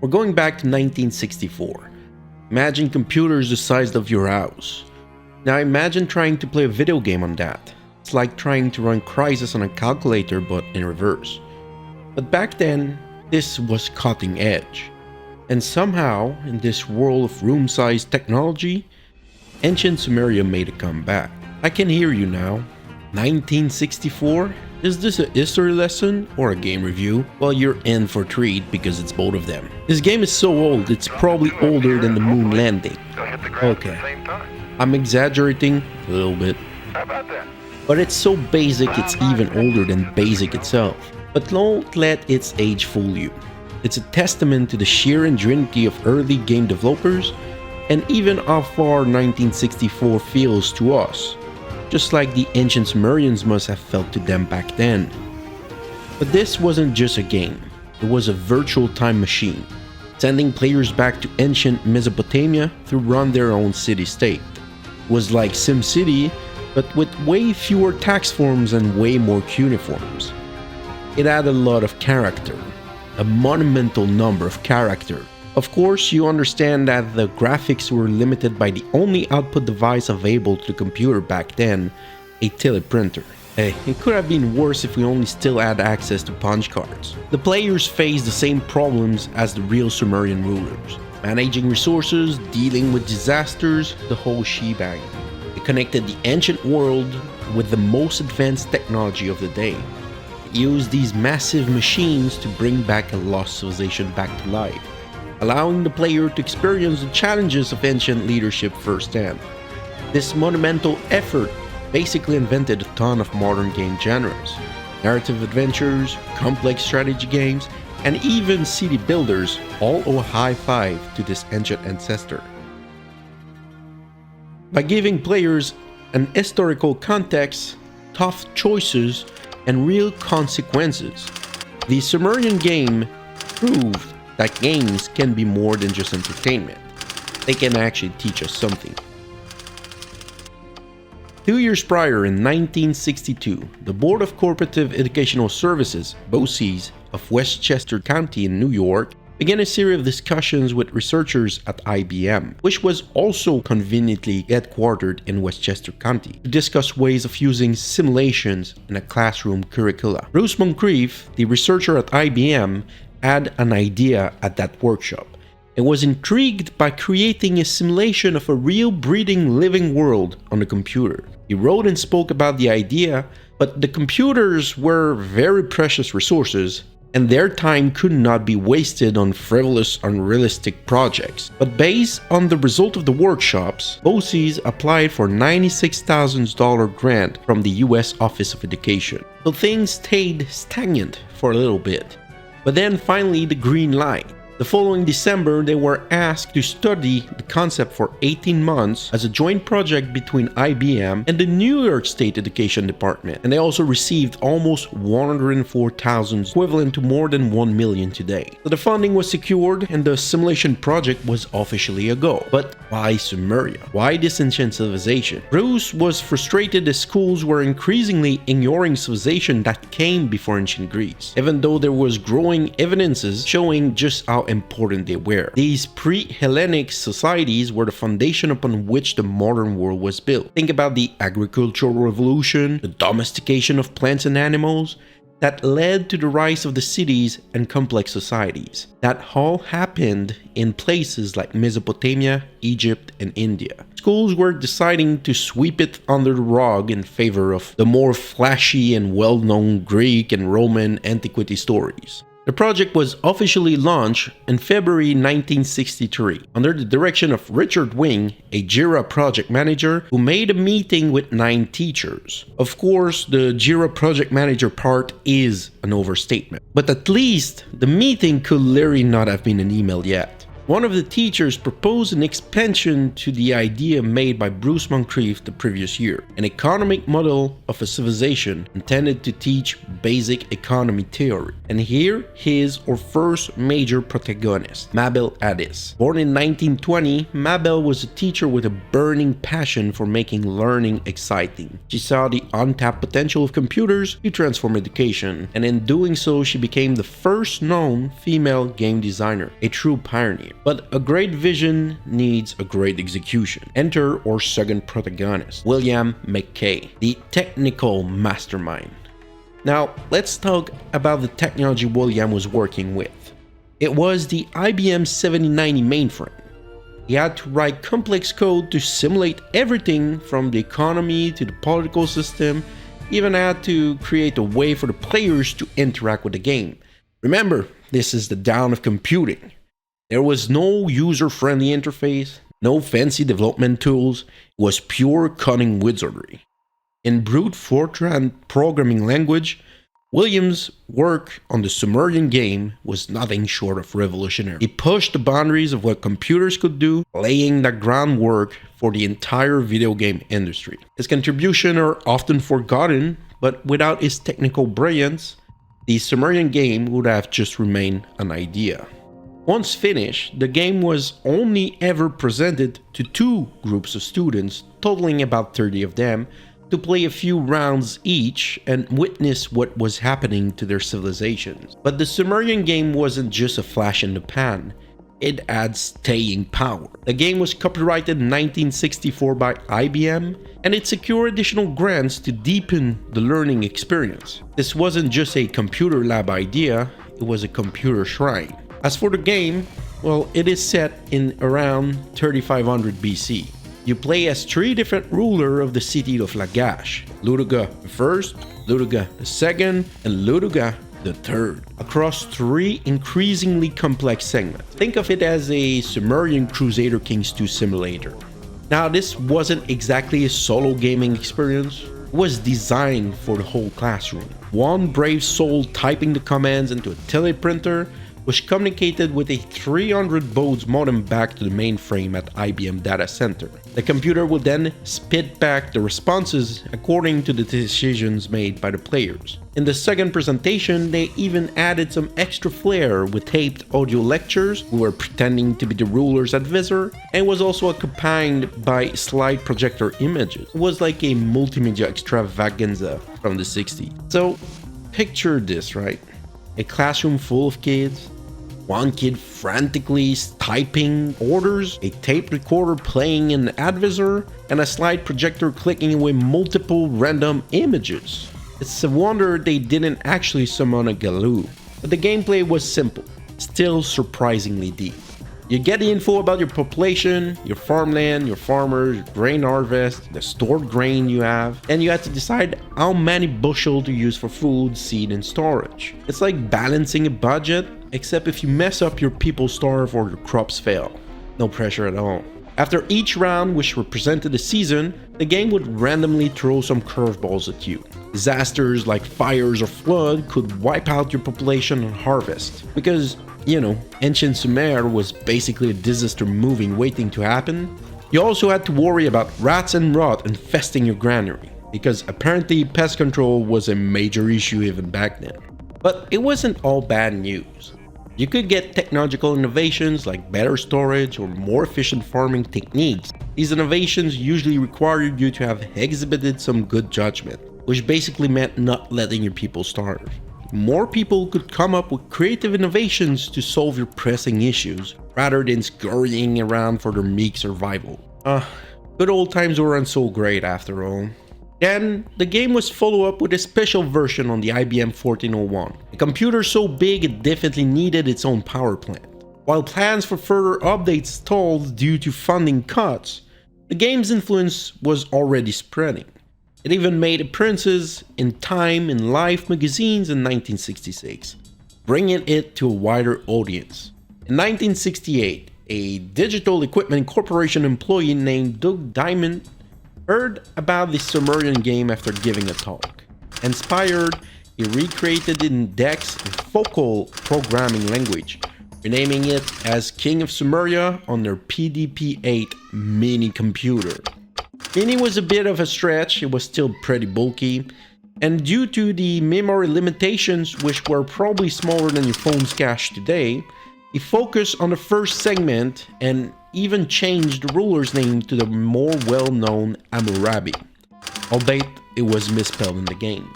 We're going back to 1964. Imagine computers the size of your house. Now imagine trying to play a video game on that. It's like trying to run Crysis on a calculator but in reverse. But back then, this was cutting edge. And somehow, in this world of room-sized technology, ancient Sumeria made a comeback. I can hear you now. 1964? Is this a history lesson or a game review? Well, you're in for a treat because it's both of them. This game is so old, it's probably older than the moon landing. Okay, I'm exaggerating a little bit. But it's so basic it's even older than BASIC itself. But don't let its age fool you. It's a testament to the sheer ingenuity of early game developers and even how far 1964 feels to us, just like the ancient Sumerians must have felt to them back then. But this wasn't just a game, it was a virtual time machine, sending players back to ancient Mesopotamia to run their own city-state. It was like SimCity, but with way fewer tax forms and way more cuneiforms. It had a lot of character, a monumental number of character. Of course, you understand that the graphics were limited by the only output device available to the computer back then, a teleprinter. Hey, it could have been worse if we only still had access to punch cards. The players faced the same problems as the real Sumerian rulers. Managing resources, dealing with disasters, the whole shebang. It connected the ancient world with the most advanced technology of the day. It used these massive machines to bring back a lost civilization back to life, allowing the player to experience the challenges of ancient leadership firsthand. This monumental effort basically invented a ton of modern game genres. Narrative adventures, complex strategy games, and even city builders all owe a high five to this ancient ancestor. By giving players an historical context, tough choices, and real consequences, the Sumerian Game proved that games can be more than just entertainment. They can actually teach us something. 2 years prior, in 1962, the Board of Cooperative Educational Services, BOCES, of Westchester County in New York began a series of discussions with researchers at IBM, which was also conveniently headquartered in Westchester County, to discuss ways of using simulations in a classroom curricula. Bruce Moncrief, the researcher at IBM, had an idea at that workshop and was intrigued by creating a simulation of a real breathing living world on the computer. He wrote and spoke about the idea, but the computers were very precious resources and their time could not be wasted on frivolous, unrealistic projects. But based on the result of the workshops, BOCES applied for a $96,000 grant from the US Office of Education. So things stayed stagnant for a little bit. But then finally the green light. The following December, they were asked to study the concept for 18 months as a joint project between IBM and the New York State Education Department. And they also received almost $104,000, equivalent to more than $1 million today. So the funding was secured and the simulation project was officially a go. But why Sumeria? Why this ancient civilization? Bruce was frustrated as schools were increasingly ignoring civilization that came before ancient Greece, even though there was growing evidences showing just how important they were. These pre-Hellenic societies were the foundation upon which the modern world was built. Think about the agricultural revolution, the domestication of plants and animals, that led to the rise of the cities and complex societies. That all happened in places like Mesopotamia, Egypt, and India. Schools were deciding to sweep it under the rug in favor of the more flashy and well-known Greek and Roman antiquity stories. The project was officially launched in February 1963 under the direction of Richard Wing, a JIRA project manager who made a meeting with 9 teachers. Of course, the JIRA project manager part is an overstatement, but at least the meeting could literally not have been an email yet. One of the teachers proposed an expansion to the idea made by Bruce Moncrief the previous year, an economic model of a civilization intended to teach basic economy theory. And here is our first major protagonist, Mabel Addis. Born in 1920, Mabel was a teacher with a burning passion for making learning exciting. She saw the untapped potential of computers to transform education, and in doing so she became the first known female game designer, a true pioneer. But a great vision needs a great execution. Enter our second protagonist, William McKay, the technical mastermind. Now, let's talk about the technology William was working with. It was the IBM 7090 mainframe. He had to write complex code to simulate everything from the economy to the political system, even had to create a way for the players to interact with the game. Remember, this is the dawn of computing. There was no user-friendly interface, no fancy development tools, it was pure cunning wizardry. In brute Fortran programming language, Williams' work on the Sumerian Game was nothing short of revolutionary. He pushed the boundaries of what computers could do, laying the groundwork for the entire video game industry. His contributions are often forgotten, but without his technical brilliance, the Sumerian Game would have just remained an idea. Once finished, the game was only ever presented to 2 groups of students, totaling about 30 of them, to play a few rounds each and witness what was happening to their civilizations. But the Sumerian Game wasn't just a flash in the pan, it had staying power. The game was copyrighted in 1964 by IBM, and it secured additional grants to deepen the learning experience. This wasn't just a computer lab idea, it was a computer shrine. As for the game, well, it is set in around 3500 BC. You play as 3 different rulers of the city of Lagash, Luduga I, Luduga II, and Luduga III, across 3 increasingly complex segments. Think of it as a Sumerian Crusader Kings 2 simulator. Now, this wasn't exactly a solo gaming experience. It was designed for the whole classroom. One brave soul typing the commands into a teleprinter, which communicated with a 300 baud modem back to the mainframe at IBM data center. The computer would then spit back the responses according to the decisions made by the players. In the second presentation, they even added some extra flair with taped audio lectures who were pretending to be the ruler's advisor, and was also accompanied by slide projector images. It was like a multimedia extravaganza from the 60s. So picture this, right? A classroom full of kids, one kid frantically typing orders, a tape recorder playing an advisor, and a slide projector clicking away multiple random images. It's a wonder they didn't actually summon a Galoo. But the gameplay was simple, still surprisingly deep. You get the info about your population, your farmland, your farmers, your grain harvest, the stored grain you have, and you have to decide how many bushel to use for food, seed, and storage. It's like balancing a budget, except if you mess up, your people starve or your crops fail. No pressure at all. After each round, which represented a season, the game would randomly throw some curveballs at you. Disasters like fires or flood could wipe out your population and harvest. Because, you know, ancient Sumer was basically a disaster movie waiting to happen. You also had to worry about rats and rot infesting your granary, because apparently pest control was a major issue even back then. But it wasn't all bad news. You could get technological innovations like better storage or more efficient farming techniques. These innovations usually required you to have exhibited some good judgment, which basically meant not letting your people starve. More people could come up with creative innovations to solve your pressing issues, rather than scurrying around for their meek survival. Good old times weren't so great after all. Then, the game was followed up with a special version on the IBM 1401, a computer so big it definitely needed its own power plant. While plans for further updates stalled due to funding cuts, the game's influence was already spreading. It even made appearances in Time and Life magazines in 1966, bringing it to a wider audience. In 1968, a Digital Equipment Corporation employee named Doug Diamond heard about the Sumerian Game after giving a talk. Inspired, he recreated it in DEX and Focal programming language, renaming it as King of Sumeria on their PDP-8 mini computer. Mini was a bit of a stretch, it was still pretty bulky, and due to the memory limitations, which were probably smaller than your phone's cache today, he focused on the first segment and even changed the ruler's name to the more well-known Hammurabi, albeit it was misspelled in the game.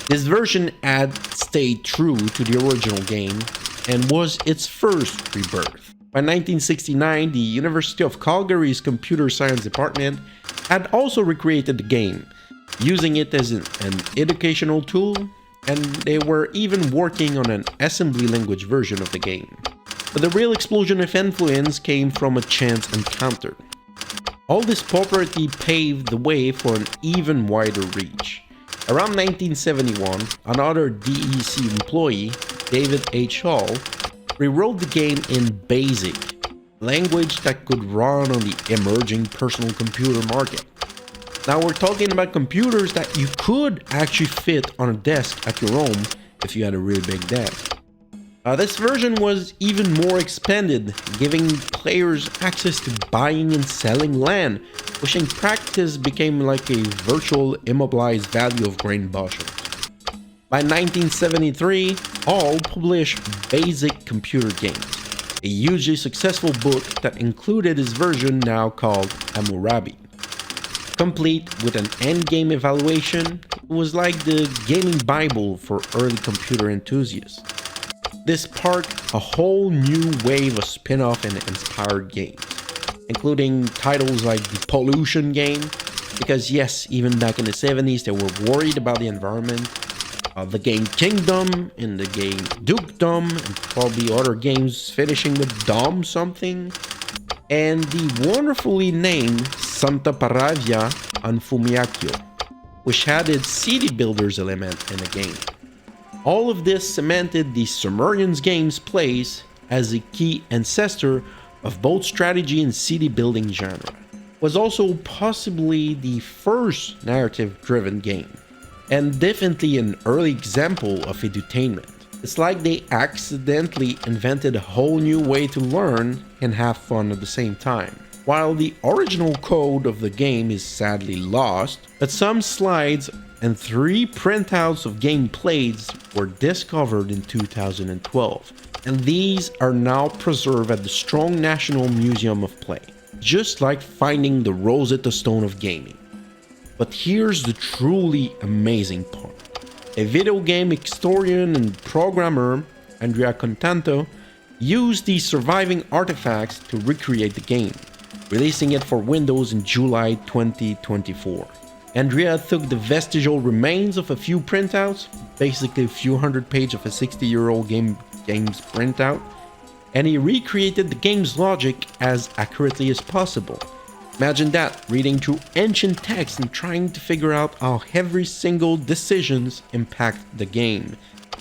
This version had stayed true to the original game and was its first rebirth. By 1969, the University of Calgary's Computer Science Department had also recreated the game, using it as an educational tool, and they were even working on an assembly language version of the game. But the real explosion of influence came from a chance encounter. All this popularity paved the way for an even wider reach. Around 1971, another DEC employee, David H. Hall, rewrote the game in BASIC, language that could run on the emerging personal computer market. Now we're talking about computers that you could actually fit on a desk at your home if you had a really big desk. This version was even more expanded, giving players access to buying and selling land, which in practice became like a virtual immobilized value of grain bushels. By 1973, Hall published Basic Computer Games, a hugely successful book that included his version now called Hammurabi. Complete with an endgame evaluation, it was like the gaming bible for early computer enthusiasts. This sparked a whole new wave of spin-off and inspired games, including titles like the Pollution game, because yes, even back in the 70s they were worried about the environment, the game Kingdom, and the game Dukedom, and probably other games finishing with Dom something, and the wonderfully named Santa Paravia and Fumiacchio, which had its city builders element in the game. All of this cemented the Sumerian Game's place as a key ancestor of both strategy and city building genre. It was also possibly the first narrative-driven game, and definitely an early example of edutainment. It's like they accidentally invented a whole new way to learn and have fun at the same time. While the original code of the game is sadly lost, but some slides and 3 printouts of gameplays were discovered in 2012, and these are now preserved at the Strong National Museum of Play, just like finding the Rosetta Stone of gaming. But here's the truly amazing part. A video game historian and programmer, Andrea Contanto, used these surviving artifacts to recreate the game, releasing it for Windows in July 2024. Andrea took the vestigial remains of a few printouts, basically a few hundred pages of a 60-year-old game's printout, and he recreated the game's logic as accurately as possible. Imagine that, reading through ancient texts and trying to figure out how every single decisions impact the game.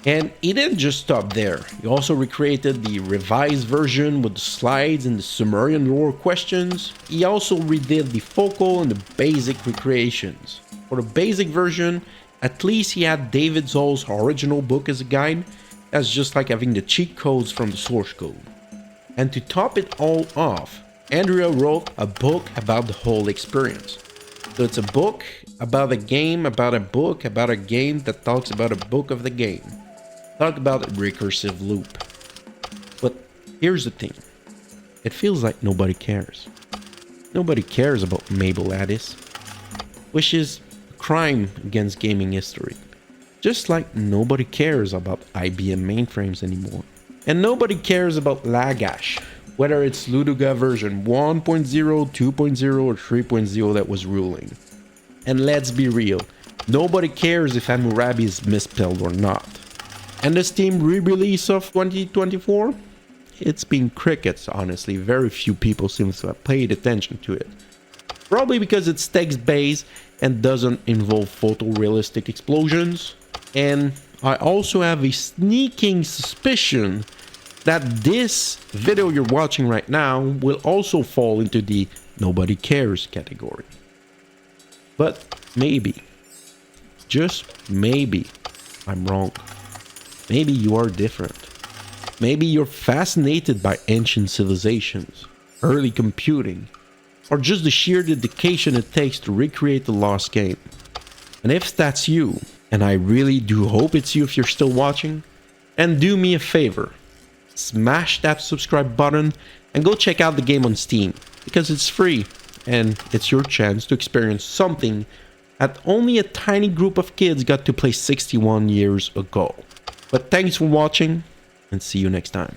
And he didn't just stop there. He also recreated the revised version with the slides and the Sumerian lore questions. He also redid the focal and the basic recreations. For the basic version, at least he had David Zoll's original book as a guide. That's just like having the cheat codes from the source code. And to top it all off, Andrea wrote a book about the whole experience. So it's a book about a game, about a book, about a game that talks about a book of the game. Talk about a recursive loop. But here's the thing. It feels like nobody cares. Nobody cares about Mabel Addis, which is a crime against gaming history. Just like nobody cares about IBM mainframes anymore. And nobody cares about Lagash, whether it's Ludoga version 1.0, 2.0, or 3.0 that was ruling. And let's be real, nobody cares if Hammurabi is misspelled or not. And the Steam re-release of 2024? It's been crickets, honestly. Very few people seem to have paid attention to it. Probably because it's text-based and doesn't involve photorealistic explosions. And I also have a sneaking suspicion that this video you're watching right now will also fall into the nobody cares category. But maybe, just maybe, I'm wrong. Maybe you are different. Maybe you're fascinated by ancient civilizations, early computing, or just the sheer dedication it takes to recreate the lost game. And if that's you, and I really do hope it's you if you're still watching, then do me a favor. Smash that subscribe button and go check out the game on Steam, because it's free and it's your chance to experience something that only a tiny group of kids got to play 61 years ago. But thanks for watching and see you next time.